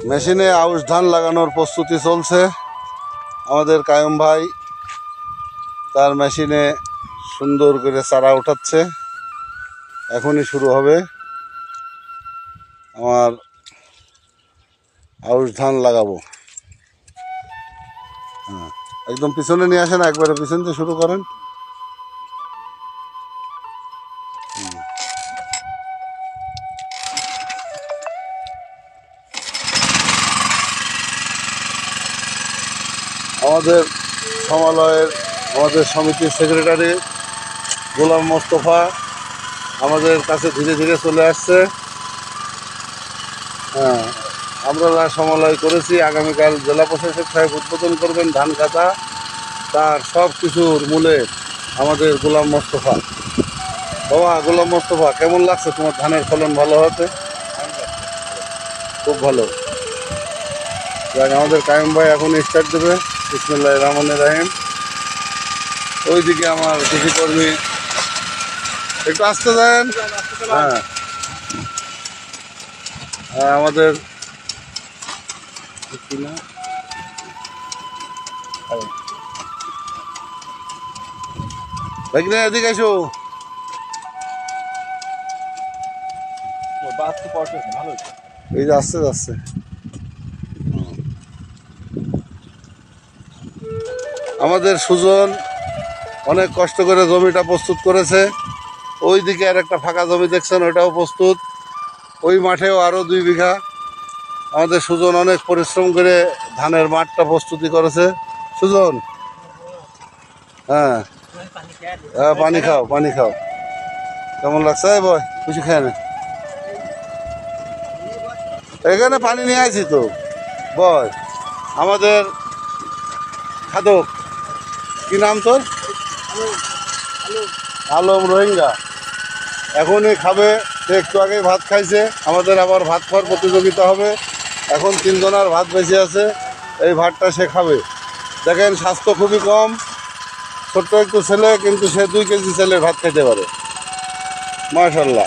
মেশিনে আউশ ধান লাগানোর প্রস্তুতি চলছে। আমাদের কায়ুম ভাই তার মেশিনে সুন্দর করে চারা উঠাচ্ছে। এখনই শুরু হবে আমার আউশ ধান লাগাবো। হ্যাঁ, একদম পিছনে নিয়ে আসেন, একবারে পিছন থেকে শুরু করেন। আমাদের সমালয়ের আমাদের সমিতির সেক্রেটারি গোলাম মোস্তফা আমাদের কাছে ধীরে ধীরে চলে আসছে। হ্যাঁ, আমরা সমালয় করেছি। আগামীকাল জেলা প্রশাসক সাহেব উদ্বোধন করবেন ধান কাটা। তার সব কিছুর মূলে আমাদের গোলাম মোস্তফা। বাবা গোলাম মোস্তফা, কেমন লাগছে তোমার ধানের ফলন ভালো হতে? খুব ভালো। যাক, আমাদের কায়ুম ভাই এখন স্টার্ট দেবে। বিসমিল্লাহির রহমানির রহিম। ওইদিকে আমার কৃষিকর্মী একটু আসতে দেন। হ্যাঁ, আমাদের ভাইকিনা এদিকে এসো। এই যে আসতে যাচ্ছে। আমাদের সুজন অনেক কষ্ট করে জমিটা প্রস্তুত করেছে। ওই দিকে আর একটা ফাঁকা জমি দেখছেন, ওইটাও প্রস্তুত। ওই মাঠেও আরও 2 বিঘা। আমাদের সুজন অনেক পরিশ্রম করে ধানের মাঠটা প্রস্তুতি করেছে। সুজন, হ্যাঁ হ্যাঁ, পানি খাও, পানি খাও। কেমন লাগছে বয়? কিছু খেয়ে না, এখানে পানি নিয়ে আসি তো। বয় আমাদের খাদক, কি নাম তোর? আলম রোহিঙ্গা। এখনই খাবে, সে একটু আগেই ভাত খাইছে। আমাদের আবার ভাত খাওয়ার প্রতিযোগিতা হবে। এখন 3 জনার ভাত বেঁচে আছে, এই ভাতটা সে খাবে। দেখেন স্বাস্থ্য খুবই কম, ছোট্ট একটু ছেলে, কিন্তু সে 2 কেজি ছেলে ভাত খেতে পারে। মাশাআল্লাহ।